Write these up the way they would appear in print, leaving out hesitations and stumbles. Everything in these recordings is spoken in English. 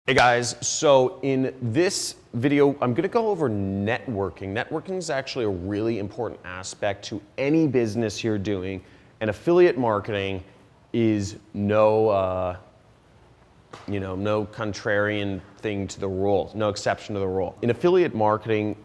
Hey guys, so in this video, I'm gonna go over networking. Networking is actually a really important aspect to any business you're doing, and affiliate marketing is no contrarian thing to the rule, no exception to the rule. In affiliate marketing,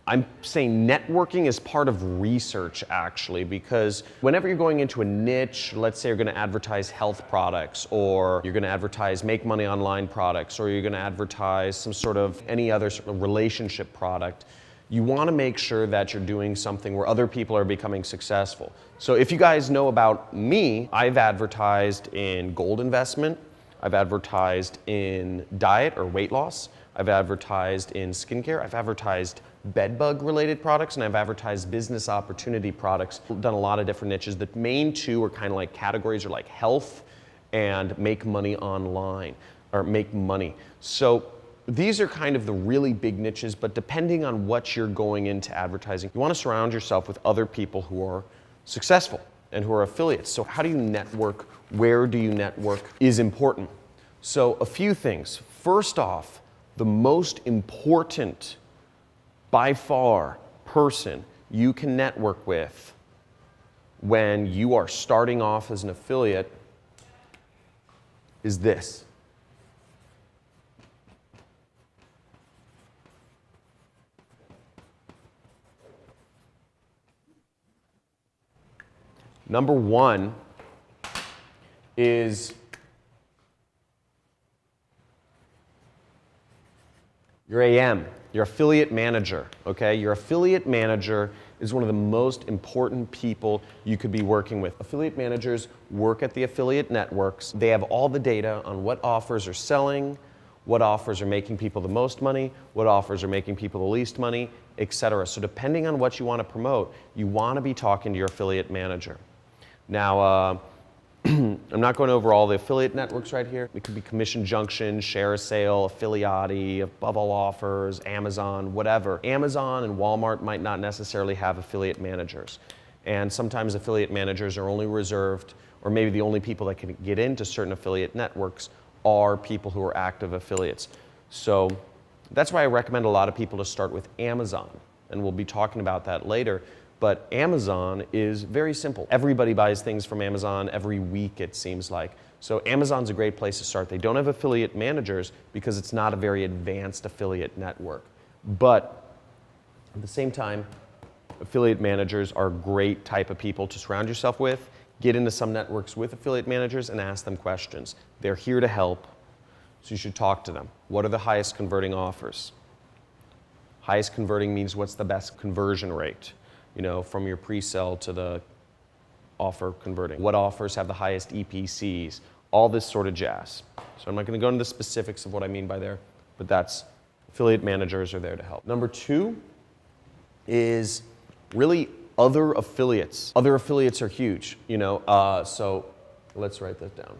I'm saying networking is part of research actually, because whenever you're going into a niche, let's say you're gonna advertise health products, or you're gonna advertise make money online products, or you're gonna advertise some sort of any other sort of relationship product, you wanna make sure that you're doing something where other people are becoming successful. So if you guys know about me, I've advertised in gold investment, I've advertised in diet or weight loss, I've advertised in skincare, I've advertised bedbug related products, and I've advertised business opportunity products. I've done a lot of different niches. The main two are kind of like categories are like health and make money online, or make money. So these are kind of the really big niches, but depending on what you're going into advertising, you want to surround yourself with other people who are successful and who are affiliates. So how do you network? Where do you network is important. So a few things. First off, the most important by far person you can network with when you are starting off as an affiliate is this. Number one is your AM, your affiliate manager, okay? Your affiliate manager is one of the most important people you could be working with. Affiliate managers work at the affiliate networks. They have all the data on what offers are selling, what offers are making people the most money, what offers are making people the least money, etc. So depending on what you want to promote, you want to be talking to your affiliate manager. Now, I'm not going over all the affiliate networks right here. It could be Commission Junction, Share a Sale, Affiliati, Bubble Offers, Amazon, whatever. Amazon and Walmart might not necessarily have affiliate managers. And sometimes affiliate managers are only reserved, or maybe the only people that can get into certain affiliate networks are people who are active affiliates. So that's why I recommend a lot of people to start with Amazon. And we'll be talking about that later. But Amazon is very simple. Everybody buys things from Amazon every week, it seems like. So Amazon's a great place to start. They don't have affiliate managers because it's not a very advanced affiliate network. But at the same time, affiliate managers are a great type of people to surround yourself with. Get into some networks with affiliate managers and ask them questions. They're here to help, so you should talk to them. What are the highest converting offers? Highest converting means what's the best conversion rate? You know, from your pre-sale to the offer converting. What offers have the highest EPCs? All this sort of jazz. So I'm not going to go into the specifics of what I mean by there, but that's affiliate managers are there to help. Number two is really other affiliates. Other affiliates are huge, you know, so let's write that down.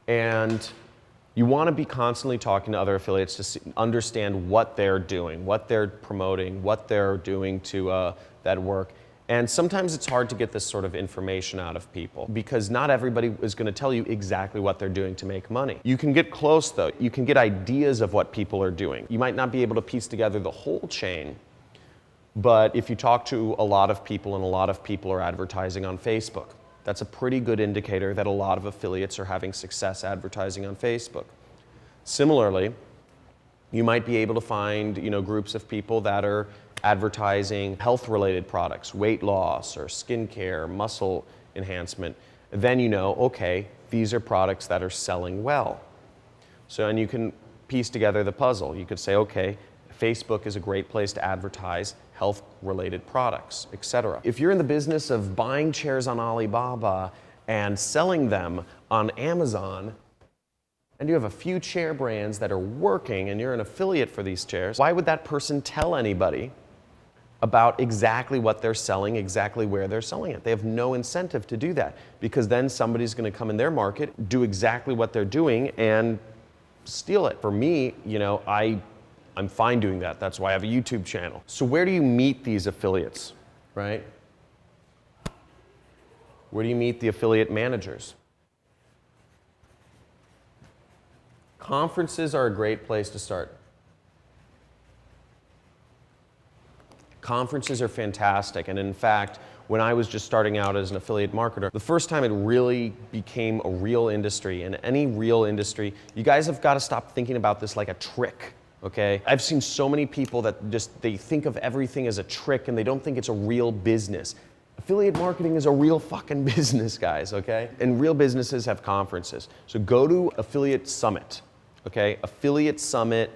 And you want to be constantly talking to other affiliates to understand what they're doing, what they're promoting, what they're doing to that work. And sometimes it's hard to get this sort of information out of people because not everybody is going to tell you exactly what they're doing to make money. You can get close though. You can get ideas of what people are doing. You might not be able to piece together the whole chain, but if you talk to a lot of people and a lot of people are advertising on Facebook, that's a pretty good indicator that a lot of affiliates are having success advertising on Facebook. Similarly, you might be able to find, you know, groups of people that are advertising health-related products, weight loss or skincare, muscle enhancement. Then you know, okay, these are products that are selling well. So, and you can piece together the puzzle. You could say, okay, Facebook is a great place to advertise health-related products, etc. If you're in the business of buying chairs on Alibaba and selling them on Amazon, and you have a few chair brands that are working and you're an affiliate for these chairs, why would that person tell anybody about exactly what they're selling, exactly where they're selling it? They have no incentive to do that because then somebody's going to come in their market, do exactly what they're doing, and steal it. For me, you know, I'm fine doing that. That's why I have a YouTube channel. So where do you meet these affiliates, right? Where do you meet the affiliate managers? Conferences are a great place to start. Conferences are fantastic, and in fact, when I was just starting out as an affiliate marketer, the first time it really became a real industry, and any real industry, you guys have got to stop thinking about this like a trick, okay? I've seen so many people that they think of everything as a trick and they don't think it's a real business. Affiliate marketing is a real fucking business, guys, okay? And real businesses have conferences. So go to Affiliate Summit, okay? Affiliate Summit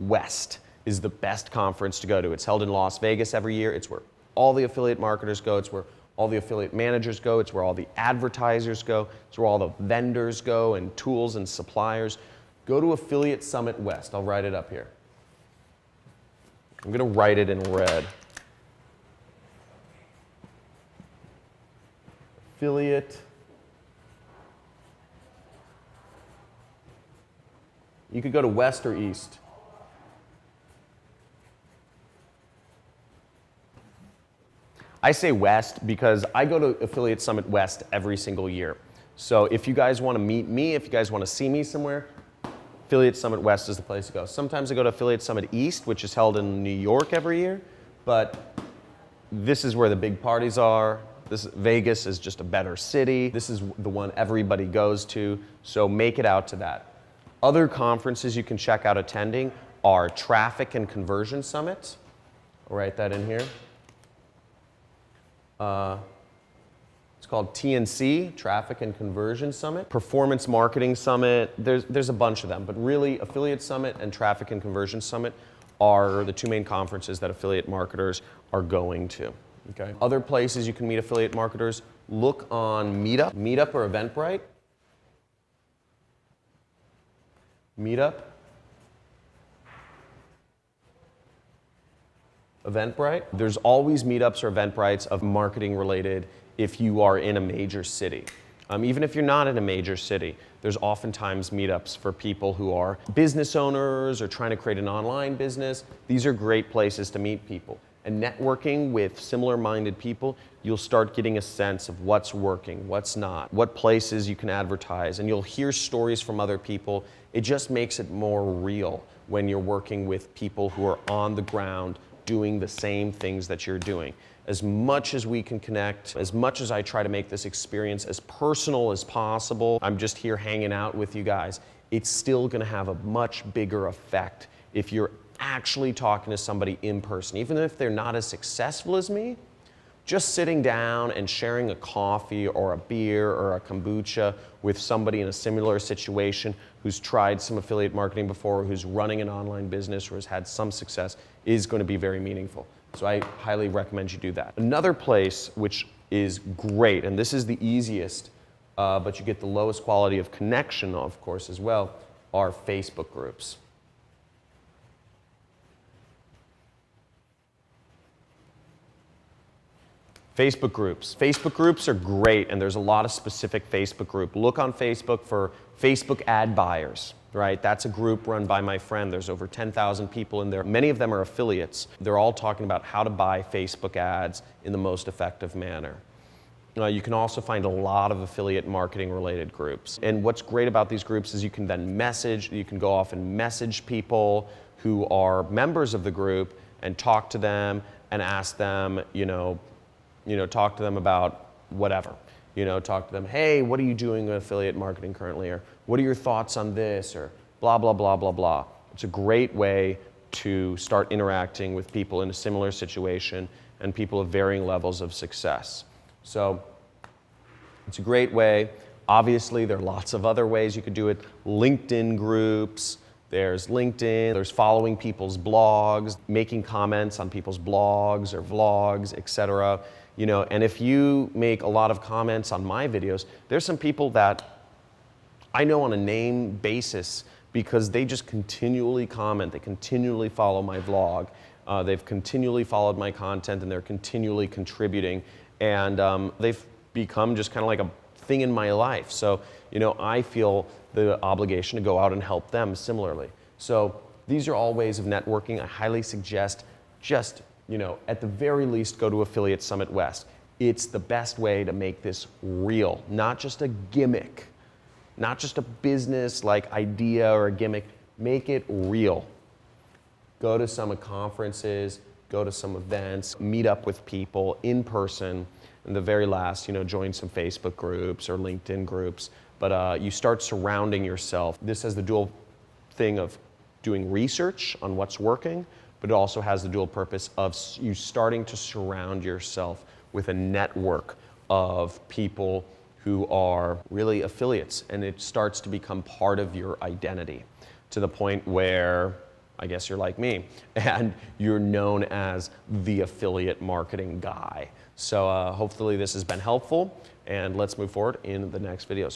West is the best conference to go to. It's held in Las Vegas every year. It's where all the affiliate marketers go. It's where all the affiliate managers go. It's where all the advertisers go. It's where all the vendors go and tools and suppliers. Go to Affiliate Summit West. I'll write it up here. I'm going to write it in red. Affiliate. You could go to West or East. I say West because I go to Affiliate Summit West every single year. So if you guys want to meet me, if you guys want to see me somewhere, Affiliate Summit West is the place to go. Sometimes I go to Affiliate Summit East, which is held in New York every year, but this is where the big parties are. Vegas is just a better city. This is the one everybody goes to, so make it out to that. Other conferences you can check out attending are Traffic and Conversion Summit. I'll write that in here. It's called TNC, Traffic and Conversion Summit. Performance Marketing Summit, there's a bunch of them, but really Affiliate Summit and Traffic and Conversion Summit are the two main conferences that affiliate marketers are going to. Okay. Other places you can meet affiliate marketers, look on Meetup or Eventbrite. Meetup. Eventbrite. There's always meetups or Eventbrites of marketing related if you are in a major city. Even if you're not in a major city, there's oftentimes meetups for people who are business owners or trying to create an online business. These are great places to meet people. And networking with similar-minded people, you'll start getting a sense of what's working, what's not, what places you can advertise, and you'll hear stories from other people. It just makes it more real when you're working with people who are on the ground doing the same things that you're doing. As much as we can connect, as much as I try to make this experience as personal as possible, I'm just here hanging out with you guys, it's still gonna have a much bigger effect if you're actually talking to somebody in person. Even if they're not as successful as me, just sitting down and sharing a coffee or a beer or a kombucha with somebody in a similar situation who's tried some affiliate marketing before, or who's running an online business or has had some success is going to be very meaningful. So I highly recommend you do that. Another place which is great, and this is the easiest, but you get the lowest quality of connection, of course, as well, are Facebook groups. Facebook groups. Facebook groups are great, and there's a lot of specific Facebook group. Look on Facebook for Facebook ad buyers, right? That's a group run by my friend. There's over 10,000 people in there. Many of them are affiliates. They're all talking about how to buy Facebook ads in the most effective manner. You can also find a lot of affiliate marketing related groups. And what's great about these groups is you can then you can go off and message people who are members of the group and talk to them and ask them, talk to them about whatever. Talk to them, hey, what are you doing with affiliate marketing currently? Or what are your thoughts on this? Or blah, blah, blah, blah, blah. It's a great way to start interacting with people in a similar situation and people of varying levels of success. So it's a great way. Obviously, there are lots of other ways you could do it. LinkedIn groups. There's LinkedIn, there's following people's blogs, making comments on people's blogs or vlogs, etc. And if you make a lot of comments on my videos, there's some people that I know on a name basis because they just continually comment, they continually follow my vlog, they've continually followed my content, and they're continually contributing, and they've become just kind of like a thing in my life. So, I feel the obligation to go out and help them similarly. So these are all ways of networking. I highly suggest just, at the very least, go to Affiliate Summit West. It's the best way to make this real, not just a gimmick, not just a business like idea or a gimmick. Make it real. Go to some conferences, go to some events, meet up with people in person, and the very last, join some Facebook groups or LinkedIn groups. But you start surrounding yourself. This has the dual thing of doing research on what's working, but it also has the dual purpose of you starting to surround yourself with a network of people who are really affiliates, and it starts to become part of your identity to the point where, I guess you're like me, and you're known as the affiliate marketing guy. So hopefully this has been helpful, and let's move forward in the next videos.